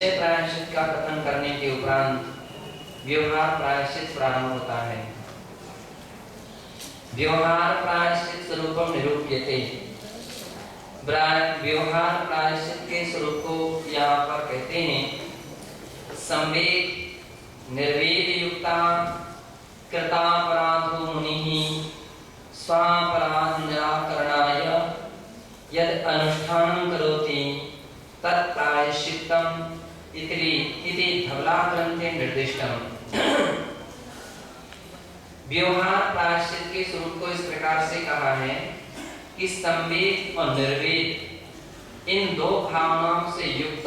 प्रायश्चित का कथन करने के उपरांत व्यवहार प्रायश्चित प्रारंभ होता है। व्यवहार प्रायश्चित स्वरूपम निरूप्यते। व्यवहार प्रायश्चित के स्वरूप को यहाँ पर कहते हैं संवेद निर्वेद युक्ता कृतापराधो मुनिः स्वापराध निराकरणाय यद अनुष्ठानं करोति तत् प्रायश्चित्तम् इति धवला ग्रंथे निर्दिष्टम। व्यवहार प्रायश्चित के स्वरूप को इस प्रकार से कहा है कि संवेद और निर्वेद इन दो भावनाओं से युक्त।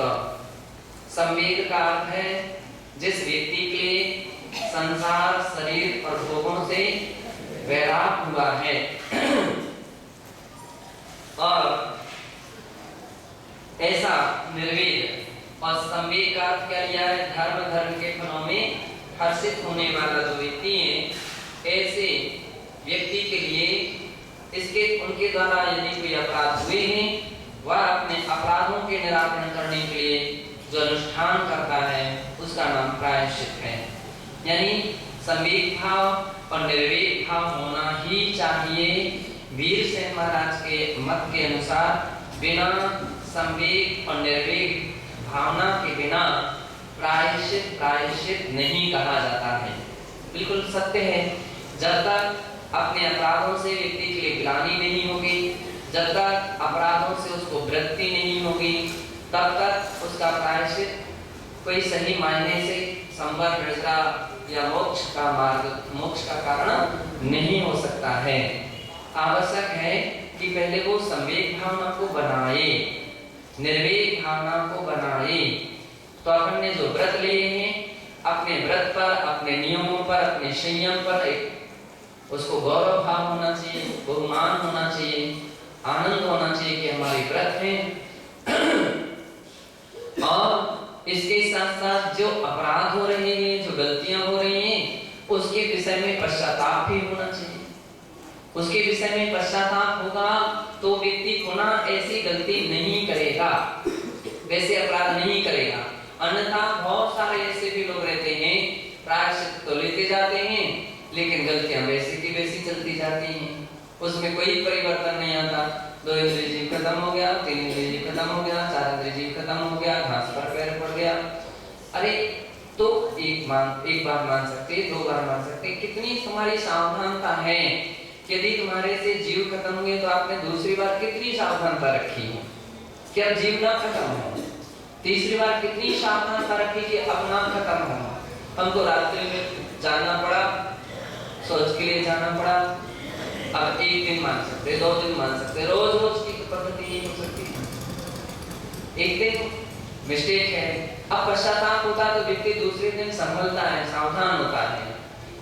संवेद का अर्थ है जिस व्यक्ति के लिए संसार शरीर और भोगों से वैराग हुआ है, और ऐसा निर्वेद और संवेद का अर्थ क्या लिया है? धर्म के फलों में हर्षित होने वाला जो व्यक्ति है, ऐसे व्यक्ति के लिए इसके उनके द्वारा यदि कोई अपराध हुए हैं, वह अपने अपराधों के निराकरण करने के लिए जो अनुष्ठान करता है उसका नाम प्रायश्चित है। यानी संवेद भाव और निर्वेद भाव होना ही चाहिए। वीरसेन महाराज के मत के अनुसार बिना संवेद और निर्वेद भावना के बिना प्रायश्चित नहीं कहा जाता है। बिल्कुल सत्य है। जब तक अपने अपराधों से व्यक्ति के लिए ग्लानि नहीं होगी, जब तक अपराधों से उसको वृत्ति नहीं होगी, तब तक उसका प्रायश्चित कोई सही मायने से संवर वृषा या मोक्ष का कारण नहीं हो सकता है। आवश्यक है कि पहले वो संवेद भावना को बनाए, निर्वेद भावना को बनाए। तो अपन ने जो व्रत लिए हैं, अपने व्रत पर, अपने नियमों पर, अपने संयम पर एक उसको गौरव भाव होना चाहिए, बहुमान होना चाहिए, आनंद होना चाहिए कि हमारे व्रत हैं। और इसके साथ साथ जो अपराध हो रहे हैं, जो गलतियां हो रही हैं, उसके विषय में पश्चाताप भी होना चाहिए। उसके विषय में पश्चाताप होगा तो व्यक्ति पुनः ऐसी गलती नहीं करेगा, वैसे अपराध नहीं करेगा। अन्यथा बहुत सारे ऐसे भी लोग रहते हैं, प्रायश्चित तो लेते जाते हैं लेकिन गलतियां वैसी की वैसी चलती जाती हैं, उसमें कोई परिवर्तन नहीं आता। 2 इंद्रिय जीव खत्म हो गया, 3 इंद्रिय जीव खत्म हो गया, 4 इंद्रिय जीव खत्म हो गया, घास पर पैर पड़ गया। अरे तो एक बार मान सकते, 2 बार मान सकते, कितनी तुम्हारी सावधानता है। यदि तुम्हारे से जीव खत्म हुए तो आपने दूसरी बार कितनी सावधानता रखी है कि अब जीव ना खत्म हो, तीसरी बार कितनी सावधानता रखी कि अब ना खत्म हो। हमको रात्रि में जाना पड़ा, सोच के लिए जाना पड़ा। अब 1 दिन मान सकते, 2 दिन मान सकते, रोज की पद्धति नहीं हो सकती। एक दिन मिस्टेक है, अब पश्चाताप होता है तो व्यक्ति दूसरे दिन संभलता है, सावधान होता है,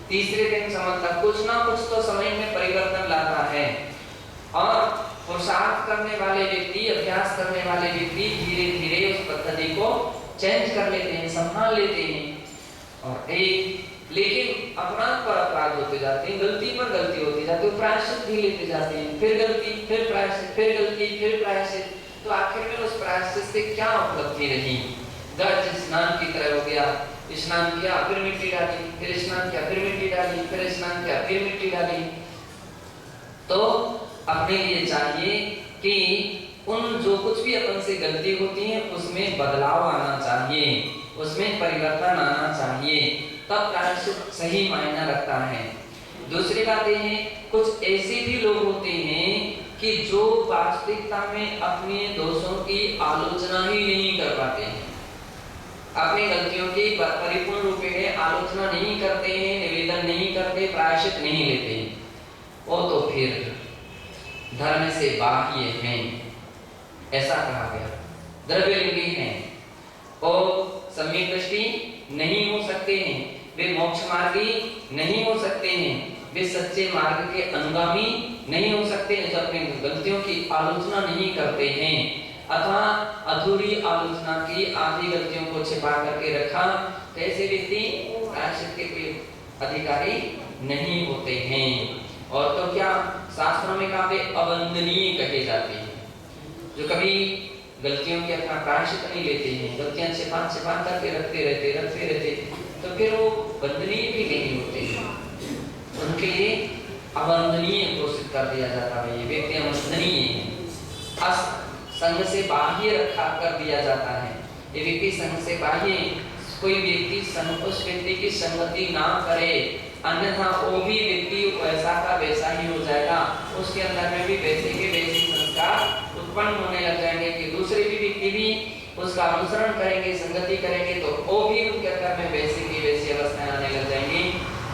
तीसरे दिन समझता, कुछ ना कुछ तो समय में परिवर्तन लाता है। और पुरुषार्थ करने वाले व्यक्ति, अभ्यास करने वाले व्यक्ति धीरे धीरे उस पद्धति को चेंज कर लेते हैं, संभाल लेते हैं। और लेकिन अपराध पर अपराध होते जाते हैं, गलती पर गलती होती जाती है, प्रायश्चित भी लेते जाते हैं, फिर गलती, फिर प्रायश्चित, फिर गलती, फिर प्रायश्चित। तो आखिर में उस प्रायश्चित से क्या उपलब्धि रही? गर्ज स्नान की तरह हो गया। स्नान किया फिर मिट्टी डाली, फिर स्नान किया फिर मिट्टी डाली, फिर स्नान किया फिर मिट्टी डाली। तो अपने लिए चाहिए कि उन जो कुछ भी अपन से गलती होती है उसमें बदलाव आना चाहिए, उसमें परिवर्तन आना चाहिए, तब प्रायश्चित सही मायना रखता है। दूसरी बात यह है, कुछ ऐसे भी लोग होते हैं कि जो वास्तविकता में अपने दोषों की आलोचना ही नहीं कर पाते हैं, अपनी गलतियों की परिपूर्ण रूप में आलोचना नहीं करते हैं, निवेदन नहीं करते, प्रायश्चित नहीं लेते हैं, वो तो फिर धर्म से बाह्य हैं, ऐसा कहा गया। द्रव्यलिंगी हैं और सम्यक दृष्टि नहीं हो सकते हैं, वे मोक्ष मार्गी नहीं हो सकते हैं, वे सच्चे मार्ग के अनुगामी नहीं हो सकते हैं, जो अपनी गलतियों की आलोचना नहीं करते हैं अथवा अधूरी आलोचना की, आधी गलतियों को छिपा करके रखा, तो ऐसे व्यक्ति प्रायश्चित के कोई अधिकारी नहीं होते हैं। और तो क्या शास्त्रों में कहा वे अवंदनीय कहे जाते हैं। जो कभी गलतियों की अपना प्रायश्चित नहीं लेते हैं, गलतियां छिपा छिपा करके रखते रहते, तो फिर वो वंदनीय भी नहीं होते हैं। उनके लिए अवंदनीय घोषित कर दिया जाता है, ये व्यक्ति अवंदनीय है, संघ से बाह्य रखा कर दिया जाता है। ये व्यक्ति संघ से बाह्य, कोई व्यक्ति उस व्यक्ति की संगति ना करे, अन्यथा वो भी व्यक्ति वैसा का वैसा ही हो जाएगा, उसके अंदर में भी वैसे के वैसे संस्कार उत्पन्न होने लग जाएंगे कि दूसरे भी व्यक्ति भी उसका अनुसरण करेंगे, संगति करेंगे, तो वो भी उनके अंदर में वैसे की वैसी अवस्थाएं आने लग जाएंगी।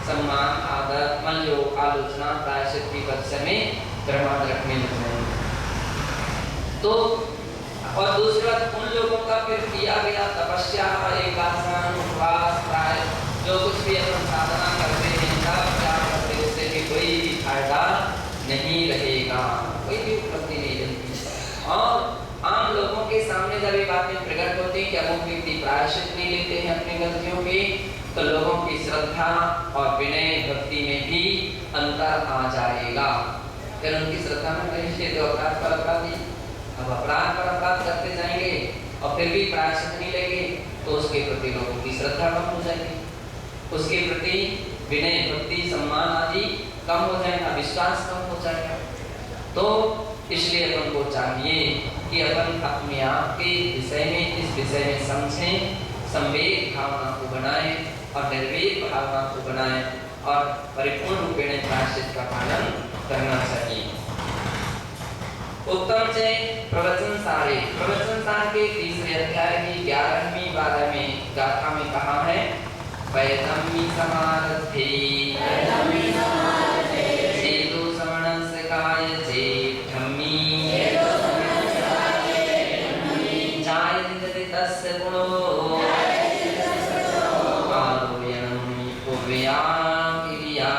सम्मान, आदर, मलयोग, आलोचना, प्रायश्चित की पक्ष में प्रमाद रखने लग जाएंगे। तो और दूसरा उन लोगों का फिर किया गया तपस्या, एकासन, उपवास, प्राय जो कुछ भी अपन साधना करते हैं, सब क्या करते हैं, उससे भी कोई भी फायदा नहीं रहेगा, कोई भी उपलब्धि नहीं रहेगी। और आम लोगों के सामने जब ये बातें प्रकट होती हैं कि अमुक व्यक्ति प्रायश्चित नहीं लेते हैं अपनी गलतियों के, तो लोगों की श्रद्धा और विनय भक्ति में भी अंतर आ जाएगा। फिर उनकी श्रद्धा में कहीं तो अपराध पर अपराधी, अब अपराध पर अपराध करते जाएंगे और फिर भी प्रायश्चित नहीं लेंगे, तो उसके प्रति लोगों की श्रद्धा कम हो जाएगी, उसके प्रति विनय भक्ति सम्मान आदि कम हो जाएगा, विश्वास कम हो जाएगा। तो इसलिए अपन को चाहिए कि अपन अपने आप के विषय में, इस विषय में समझें, संवेद भावना को बनाएं और निर्वेद भावना को बनाएं और परिपूर्ण रूपेण प्रायश्चित का पालन करना चाहिए। उत्तम से प्रवचन सार के तीसरे अध्याय की 11वीं 12वीं गाथा में कहा है, वैदम्मी समारथे सेतु समणस्य कायचे धम्मी जायते तस्य गुणो आलोयनं कुर्या क्रिया।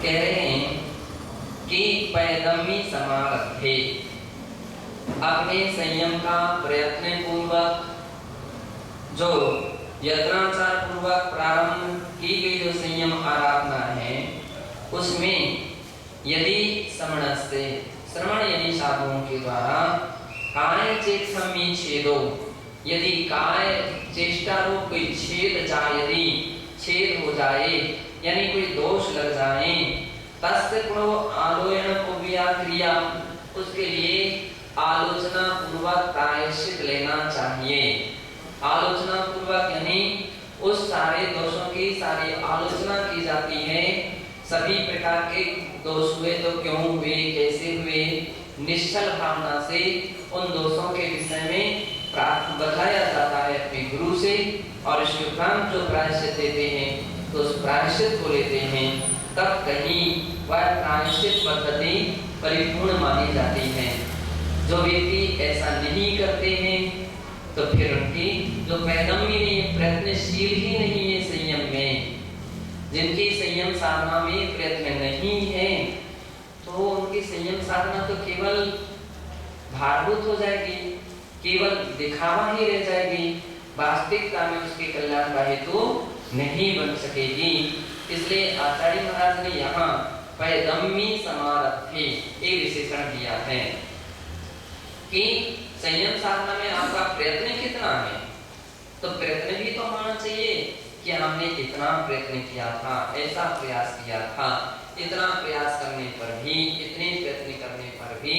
कह रहे हैं कि पैदम्मी समारथे, अपने संयम का प्रयत्न पूर्वक, जो यत्नाचार पूर्वक प्रारंभ की गई जो संयम आराधना है, उसमें यदि श्रवणस्य, श्रवण यानी साधुओं के द्वारा, काय चेक्षमी छेदो, यदि काय चेष्टा रूप कोई छेद जाए, यदि छेद हो जाए यानी कोई दोष लग जाए, तस्य गुणो आलोयन कुर्या क्रिया, उसके लिए आलोचना पूर्वक प्रायश्चित लेना चाहिए। आलोचना पूर्वक यानी उस सारे दोषों की सारी आलोचना की जाती है, सभी प्रकार के दोष हुए तो क्यों हुए, कैसे हुए, निश्चल भावना से उन दोषों के विषय में बताया जाता है अपने गुरु से, और इसके उपरांत जो प्रायश्चित देते हैं तो उस प्रायश्चित को लेते हैं, तब कहीं वह प्रायश्चित पद्धति परिपूर्ण मानी जाती है। जो व्यक्ति ऐसा नहीं करते हैं तो फिर उनकी जो पैदम्मी नहीं, प्रयत्नशील ही नहीं है संयम में, जिनकी संयम साधना में प्रयत्न नहीं है, तो उनकी संयम साधना तो केवल भारभूत हो जाएगी, केवल दिखावा ही रह जाएगी, वास्तविकता में उसके कल्याण का हेतु नहीं बन सकेगी। इसलिए आचार्य महाराज ने यहाँ पैदम्मी समारथे एक विशेषण दिया है कि संयम साधना में आपका प्रयत्न कितना है, तो प्रयत्न भी तो होना चाहिए कि हमने इतना प्रयत्न किया था, ऐसा प्रयास किया था, इतना प्रयास करने पर भी, इतने प्रयत्न करने पर भी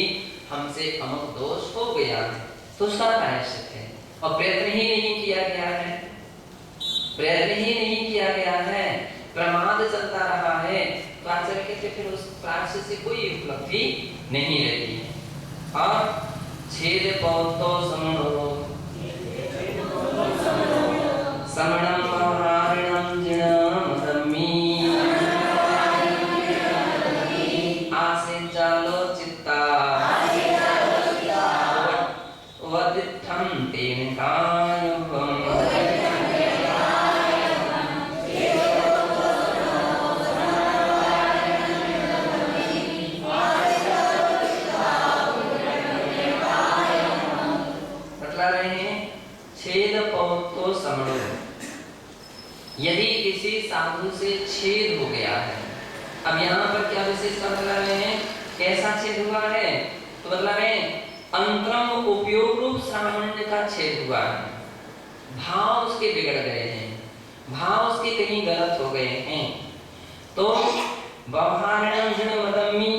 हमसे अमुक दोष हो गया है, तो उसका प्रायश्चित है। और प्रयत्न ही नहीं किया गया है, प्रयत्न ही नहीं किया गया है, प्रमाद चलता रहा है, तो आचार्य कहते फिर उस प्रायश्चित से कोई उपलब्धि नहीं रहती है। और छेद पौतो समणो समणम महारणम जिणम धम्मी आसे चालो चित्ता वदित्थं तेन कायम। छेद पौतो साधु से छेद हो गया है। अब यहाँ पर क्या विशेषता बता रहे हैं, कैसा छेद हुआ है, तो मतलब है अंतरम उपयोग रूप सामान्य का छेद हुआ है। भाव उसके बिगड़ गए हैं, भाव उसके कहीं गलत हो गए हैं। तो व्यवहारिणम जड़ मदम्मी,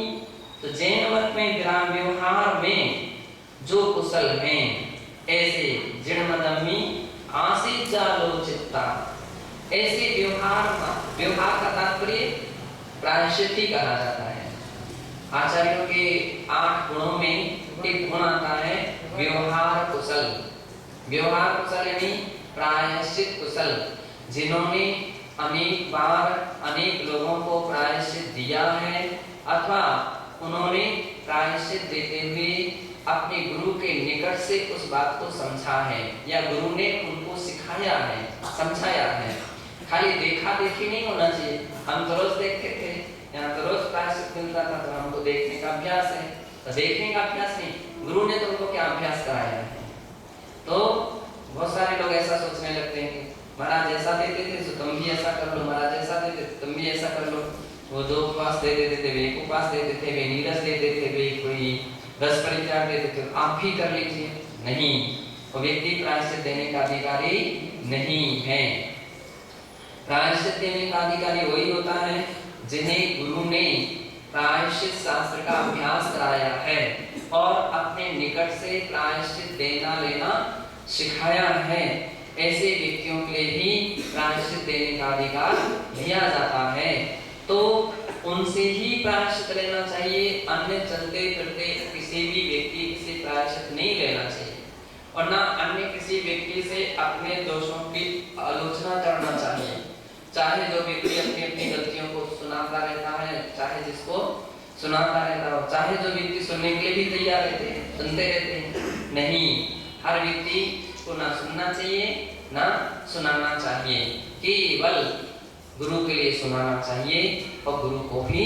तो जैन मत में व्यवहार में जो कुशल हैं ऐसे जड़ मदम्मी आसित जालोचिता, ऐसे व्यवहार का तात्पर्य प्रायश्चित ही कहा जाता है। आचार्यों के 8 गुणों में एक गुण आता है व्यवहार कुशल। व्यवहार कुशल यानी प्रायश्चित कुशल, जिन्होंने अनेक बार अनेक लोगों को प्रायश्चित दिया है अथवा उन्होंने प्रायश्चित देते हुए अपने गुरु के निकट से उस बात को समझा है या गुरु ने उनको सिखाया है, समझाया है। खाली देखा देखी नहीं होना चाहिए। हम तो रोज देखते थे, यहाँ तो रोज प्रायश्चित मिलता था, तो हमको देखने का अभ्यास है, तो देखने का अभ्यास नहीं, गुरु ने तुमको क्या अभ्यास कराया है। तो बहुत सारे लोग ऐसा सोचने लगते हैं कि महाराज ऐसा देते थे तो तुम भी ऐसा कर लो, महाराज ऐसा देते तुम भी ऐसा कर लो। वो 2 उपवास दे देते थे, वे 1 उपवास देते थे, वे नीरस दे देते थे, वे कोई 10 परित्याग देते थे, आप भी कर लीजिए। नहीं, वो व्यक्ति प्रायश्चित देने का अधिकारी नहीं है। प्रायश्चित देने का अधिकारी वही होता है जिन्हें गुरु ने प्रायश्चित शास्त्र का अभ्यास कराया है और अपने निकट से प्रायश्चित देना लेना सिखाया है। ऐसे व्यक्तियों के लिए भी प्रायश्चित देने का अधिकार दिया जाता है, तो उनसे ही प्रायश्चित लेना चाहिए। अन्य चलते फिरते किसी भी व्यक्ति से प्रायश्चित नहीं लेना चाहिए और ना अन्य किसी व्यक्ति से अपने दोषों की आलोचना करना चाहिए। चाहे जो व्यक्ति अपनी अपनी गलतियों को सुनाता रहता है, चाहे जिसको सुनाता रहता हो, चाहे जो व्यक्ति सुनने के लिए भी तैयार रहते हैं, सुनते रहते हैं, नहीं, हर व्यक्ति को ना सुनना चाहिए ना सुनाना चाहिए। केवल गुरु के लिए सुनाना चाहिए और गुरु को भी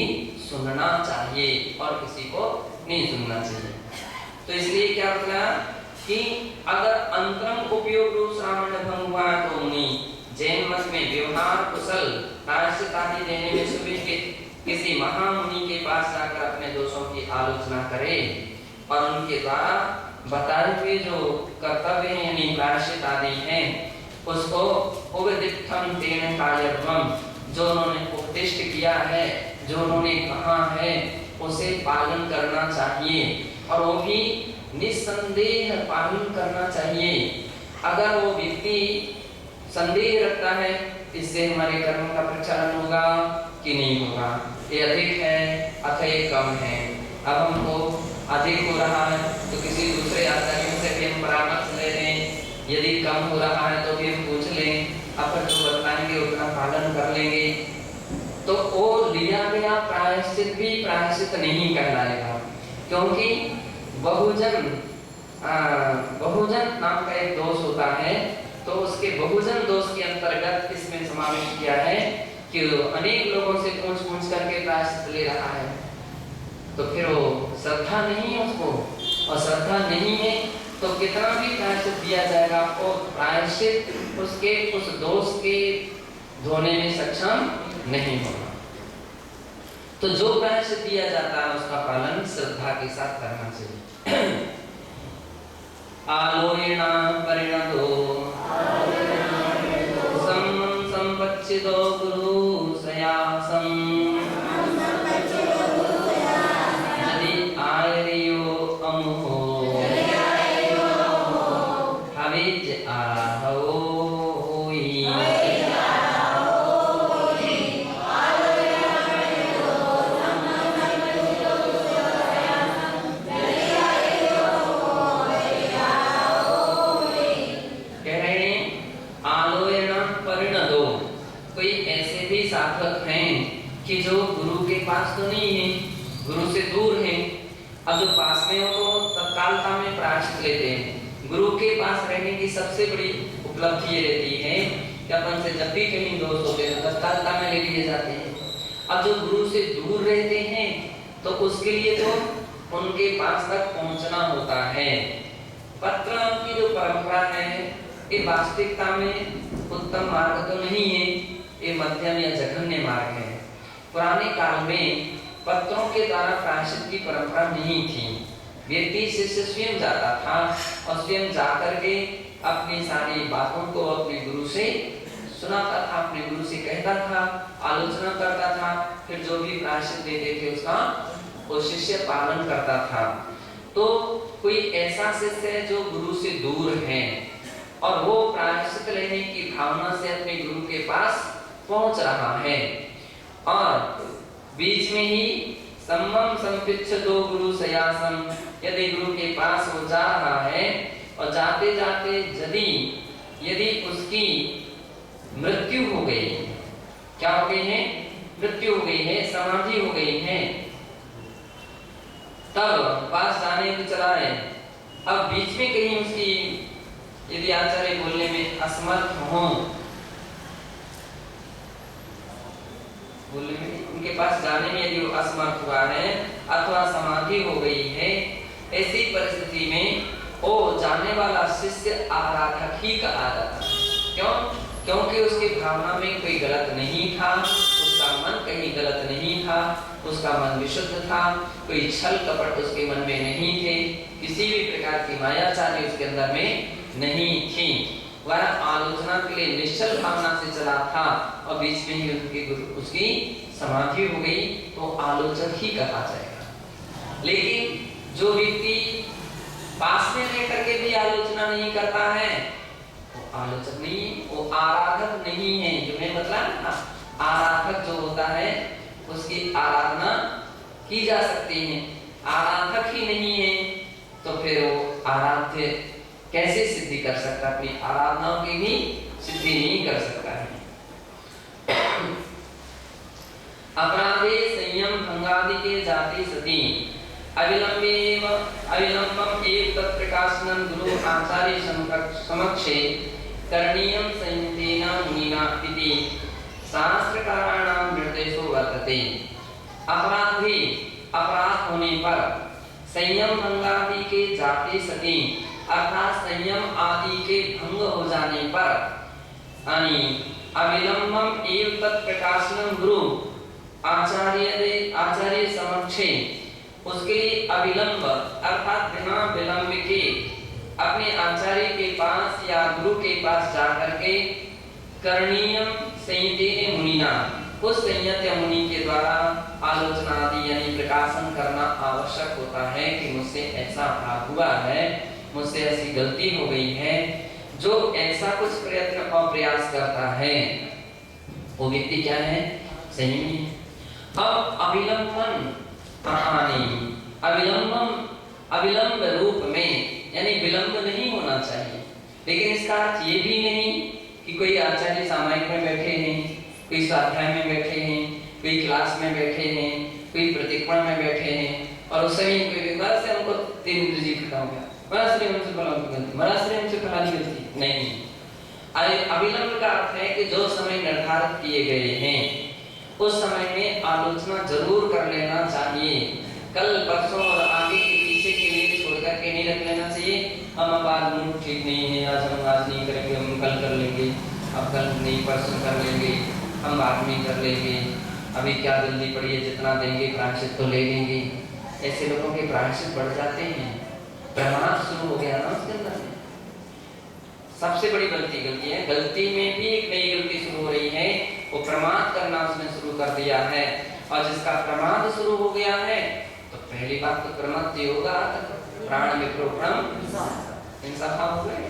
सुनना चाहिए और किसी को नहीं सुनना चाहिए। तो इसलिए क्या होता है कि अगर अंतरंग उपयोग रूप सामान्य भंग हुआ तो मुनि जैन मत में व्यवहार कुशल प्रायश्चित आदि देने में सुविदित किसी महामुनि के पास जाकर अपने दोषों की आलोचना करे और उनके द्वारा बताए हुए जो कर्तव्य हैं यानी प्रायश्चित आदि हैं उसको उपदिष्टम तेन कार्यक्रम, जो उन्होंने उपदिष्ट किया है, जो उन्होंने कहा है, उसे पालन करना चाहिए और वो भी निस्संदेह पालन करना चाहिए। अगर वो व्यक्ति संदेह रखता है इससे हमारे कर्म का प्रचारण होगा कि नहीं होगा, ये अधिक है अथवा ये कम है, अब हमको अधिक हो रहा है तो किसी दूसरे आचार्य से भी हम परामर्श ले लें, यदि कम हो रहा है तो भी हम पूछ लें, अपन जो बताएंगे उतना पालन कर लेंगे, तो वो लिया गया प्रायश्चित भी प्रायश्चित नहीं कहलाएगा। क्योंकि बहुजन नाम का एक दोष होता है, तो उसके बहुजन दोष के अंतर्गत इसमें समावेश किया है कि अनेक लोगों से पूछ करके प्रायश्चित ले रहा है, तो फिर वो श्रद्धा नहीं है उसको, और श्रद्धा नहीं है तो कितना भी प्रायश्चित दिया जाएगा और प्रायश्चित उसके उस दोष के धोने में सक्षम नहीं होगा। तो जो प्रायश्चित दिया जाता है उसका पालन श्रद्धा के साथ करना चाहिए। आलोयना परिणतो संपच्चितो गुरु सयासं यदि आयरियो अमुहो हविज आहोई। कोई ऐसे भी साधक हैं कि जो गुरु के पास तो नहीं है, गुरु से दूर है, अब जो पास में हो तो तत्कालता में प्रायश्चित लेते हैं। गुरु के पास रहने की सबसे बड़ी उपलब्धि ये रहती है कि अपन से जब भी कहीं दोष होते हैं तत्कालता में ले लिए जाते हैं। अब जो गुरु से दूर रहते हैं तो उसके लिए तो उनके पास तक पहुंचना होता है। पत्र की जो परंपरा है ये वास्तविकता में उत्तम मार्ग तो नहीं है, ये मध्यम या जघन्य मार्ग है। पुराने काल में पत्रों के द्वारा प्रायश्चित की परंपरा नहीं थी। व्यक्ति शिष्य स्वयं जाता था और स्वयं जाकर के अपनी सारी बातों को अपने गुरु से सुनाता था, अपने गुरु से कहता था, आलोचना करता था, फिर जो भी प्रायश्चित देते थे उसका वो शिष्य पालन करता था। तो कोई ऐसा शिष्य है जो गुरु से दूर है और वो प्रायश्चित लेने की भावना से अपने गुरु के पास पहुंच रहा है और बीच में ही सम्मम संपिच्छतो गुरु सयासम, यदि गुरु के पास वो जा रहा है और जाते जाते यदि उसकी मृत्यु हो गई, क्या हो गई है? मृत्यु हो गई है, समाधि हो गई है, तब पास जाने को चला है। अब बीच में कहीं उसकी यदि आचार्य बोलने में असमर्थ हो, बोलने में उनके पास जाने में यदि वो असमर्थ हुआ है अथवा समाधि हो गई है, ऐसी परिस्थिति में वो जाने वाला शिष्य आराधक ही कहा जाता है। क्यों? क्योंकि उसकी भावना में कोई गलत नहीं था, उसका मन कहीं गलत नहीं था, उसका मन विशुद्ध था, कोई छल कपट उसके मन में नहीं थे, किसी भी प्रकार की मायाचारी उसके अंदर में नहीं थी। वह आलोचना के लिए निश्चल भावना से चला था और बीच में ही उसकी समाधि हो गई, तो आलोचक ही कहा जाएगा। लेकिन जो व्यक्ति पास में रहकर के भी आलोचना नहीं करता है, वो आलोचक नहीं, वो आराधक नहीं है। जो मैं बतला ना, आराधक जो होता है उसकी आराधना की जा सकती है, आराधक ही नहीं है तो फिर वो आराध्य कैसे सिद्धि कर सकता? अपनी आराधनाओं की भी सिद्धि नहीं कर सकता है। अपराधे संयम भंगादि के जाति सती अविलंबम एक तत्प्रकाशनं गुरु आचार्य समक्षे करणीयं संयतेन मुनिना इति शास्त्रकाराणां निर्देशो वर्तते। अपराध होने पर संयम भंगादि के जाते सती अर्थात संयम आदि के भंग हो जाने पर अविलंबम एव तत्प्रकाशनं गुरु आचार्य समक्षे, उसके लिए अविलंब अर्थात बिना विलंब के अपने आचार्य के पास या गुरु के पास जाकर के करणीयम संयतेन मुनिना, उस संयत या मुनि के द्वारा आलोचना आदि यानी प्रकाशन करना आवश्यक होता है कि मुझसे ऐसा अपराध हुआ है, मुझसे ऐसी गलती हो गई है। जो ऐसा कुछ प्रयत्न और प्रयास करता है वो व्यक्ति क्या है? संयमी। अब अविलंबन अविलंब रूप में यानी विलंब नहीं होना चाहिए, लेकिन इसका अर्थ ये भी नहीं कि कोई आचार्य सामायिक में बैठे हैं, कोई स्वाध्याय में बैठे हैं, कोई क्लास में बैठे हैं, कोई प्रतिक्रमण में बैठे हैं और उस समय से हमको 3 इंद्रिय खत्म हो गया, हमसे फलानी गलती नहीं। अविलंब का अर्थ है कि जो समय निर्धारित किए गए हैं उस समय में आलोचना जरूर कर लेना चाहिए। कल परसों और आगे के पीछे के लिए छोड़ करके नहीं रख लेना चाहिए। हम अब आज मूड ठीक नहीं है, आज नहीं करेंगे, हम कल कर लेंगे, अब कल नहीं परसों कर लेंगे, हम बाद में कर लेंगे, अभी क्या जल्दी पड़ी है, जितना देंगे प्रायश्चित तो ले लेंगे। ऐसे लोगों के प्रायश्चित बढ़ जाते हैं, प्रमाद शुरू हो गया ना उसके अंदर में। सबसे बड़ी गलती है, गलती में भी एक नई गलती शुरू हो रही है, वो प्रमाद करना उसने शुरू कर दिया है। और जिसका प्रमाद शुरू हो गया है तो पहली बात तो प्रमाद होगा, प्राण विप्रोपणम हिंसा हो गए।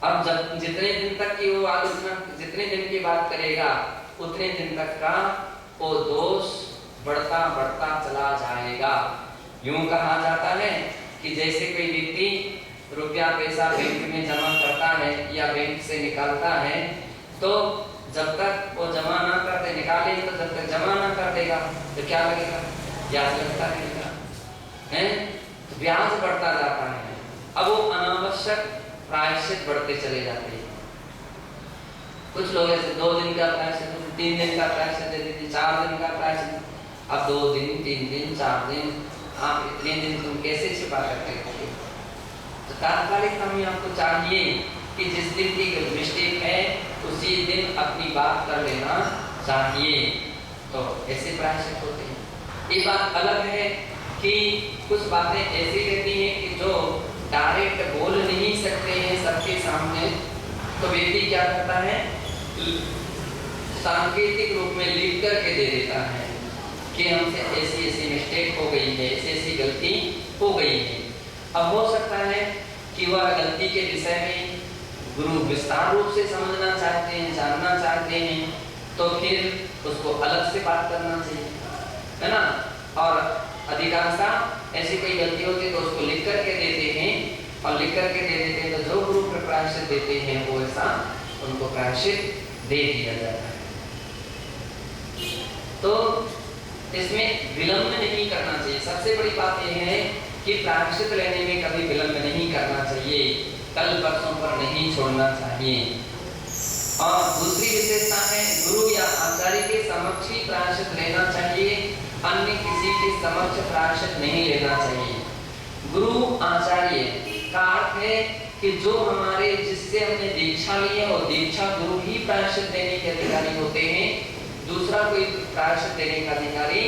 अब जब जितने दिन तक की वो आलोचना, जितने दिन की बात करेगा उतने दिन तक का वो दोष बढ़ता बढ़ता चला जाएगा। यूं कहा जाता है कि जैसे कोई व्यक्ति रुपया पैसा बैंक में जमा करता है या बैंक से निकालता है, तो जब तक वो जमा ना करते निकाले, तो जब तक जमा ना कर देगा तो क्या लगेगा? ब्याज लगता रहेगा, हैं? तो ब्याज बढ़ता जाता है। अब वो अनावश्यक प्रायश्चित बढ़ते चले जाते हैं। कुछ लोग ऐसे 2 दिन का प्रायश्चित, 3 दिन का प्रायश्चित देते थे, 4 दिन का प्रायश्चित, अब 2 दिन 3 दिन 4 दिन, आप इतने दिन तुम कैसे छिपा करके रखोगे? तो तात्कालिक हमें आपको चाहिए कि जिस दिन की मिस्टेक है उसी दिन अपनी बात कर लेना चाहिए। तो ऐसे प्रायश्चित होते हैं। ये बात अलग है कि कुछ बातें ऐसी रहती हैं कि जो डायरेक्ट बोल नहीं सकते हैं सबके सामने, तो व्यक्ति क्या करता है, सांकेतिक रूप में लिख करके दे देता है कि हमसे ऐसी ऐसी मिस्टेक हो गई है, ऐसी ऐसी गलती हो गई है। अब हो सकता है कि वह गलती के विषय में गुरु विस्तार रूप से समझना चाहते हैं, जानना चाहते हैं, तो फिर उसको अलग से बात करना चाहिए, है ना। और अधिकांशतः ऐसी कोई गलती होती है तो उसको लिख करके देते हैं, और लिख करके दे देते हैं तो जो गुरु प्रायश्चित देते हैं वो ऐसा उनको प्रायश्चित दे दिया जाता है। तो इसमें विलंब नहीं करना चाहिए। सबसे बड़ी बात यह है कि प्रायश्चित लेने में कभी विलंब नहीं करना चाहिए, कल परसों पर नहीं छोड़ना चाहिए। और दूसरी विशेषता है, गुरु या आचार्य के समक्ष ही प्रायश्चित लेना चाहिए, अन्य किसी के समक्ष प्रायश्चित नहीं लेना चाहिए। गुरु आचार्य का अर्थ है कि जो हमारे जिससे हमने दीक्षा ली है और दीक्षा गुरु ही प्रायश्चित देने के अधिकारी होते हैं, दूसरा कोई प्रायश्चित देने का अधिकारी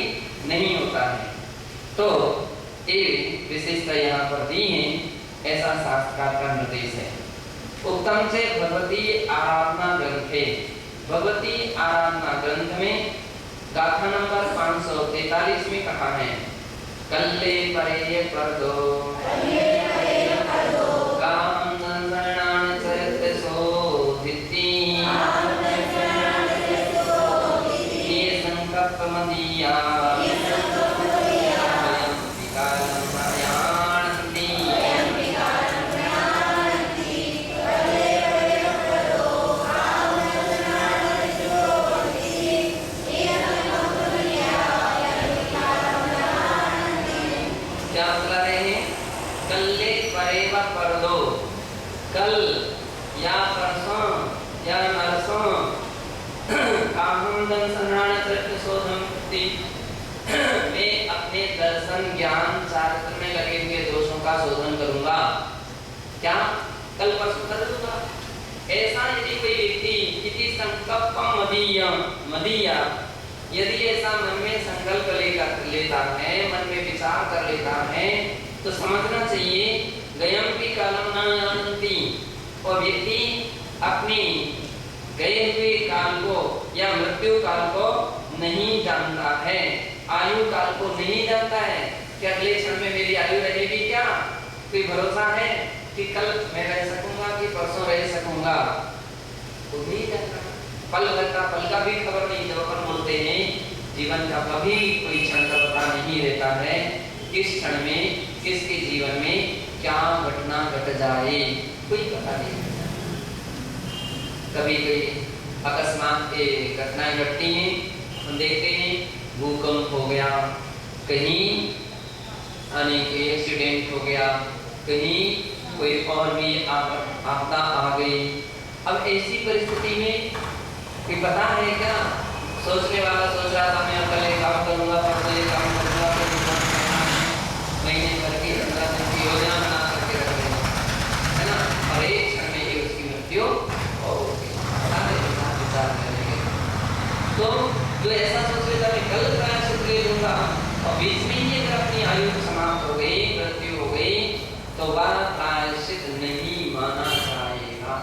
नहीं होता है। तो ये विशेषता यहाँ पर दी है, ऐसा शास्त्रकार का निर्देश है। उत्तम से भगवती आराधना ग्रंथे, भगवती आराधना ग्रंथ में गाथा नंबर 543 में कहा है, कल्ले परे पर दो काम शरणान चरित सोधिति, ये संकल्प मदीया कल या परसों या नरसों काहम दर्शनान चरित्र शोधनति, मैं अपने दर्शन ज्ञान चारित्र में लगे हुए दोषों का शोधन करूंगा। क्या कल परसों कर दूंगा? ऐसा यदि कोई व्यक्ति किसी संकल्पम मदीया, यदि ऐसा मन में संकल्प लेता है, मन में विचार कर लेता है, तो समझना चाहिए गयम भी कालम न जानती, और व्यक्ति अपनी गए हुए काल को या मृत्यु काल को नहीं जानता है, आयु काल को नहीं जानता है कि अगले क्षण में मेरी आयु रहेगी क्या, कोई भरोसा है कि कल मैं रह सकूंगा कि परसों रह सकूंगा, वो नहीं जानता। पल भर का पल का भी खबर नहीं। जब अपन बोलते हैं जीवन का कभी कोई क्षण का पता नहीं रहता है, किस क्षण में किसके जीवन में क्या घटना घट जाए कोई पता नहीं। कभी कोई अकस्मात घटनाएं घटती हैं, हम देखते हैं भूकंप हो गया, कहीं अनेक एक्सीडेंट हो गया, कहीं कोई और भी आपदा आ गई। अब ऐसी परिस्थिति में कोई पता है क्या? सोचने वाला सोच रहा था मैं कल ये काम करूंगा, परसों ये काम करूंगा, महीने भर की 15 दिन की योजना बना करके रख रहे हैं, है ना, और एक क्षण में ही उसकी मृत्यु हो गई। विचार करेंगे तो जो ऐसा सोच लेता मैं कल प्रायश्चित ले लूंगा और बीच में ही अगर अपनी आयु समाप्त हो गई, मृत्यु हो गई, तो वह प्रायश्चित नहीं माना जाएगा।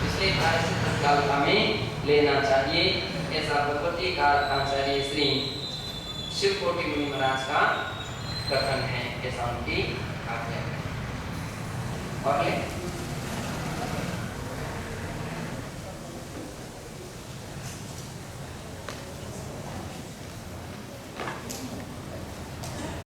इसलिए प्रायश्चित तत्काल में लेना चाहिए। ऐसा भगवती का आचार्य श्री शिवकोटि मुनि महाराज का कथन है, ऐसा उनकी आज्ञा है। और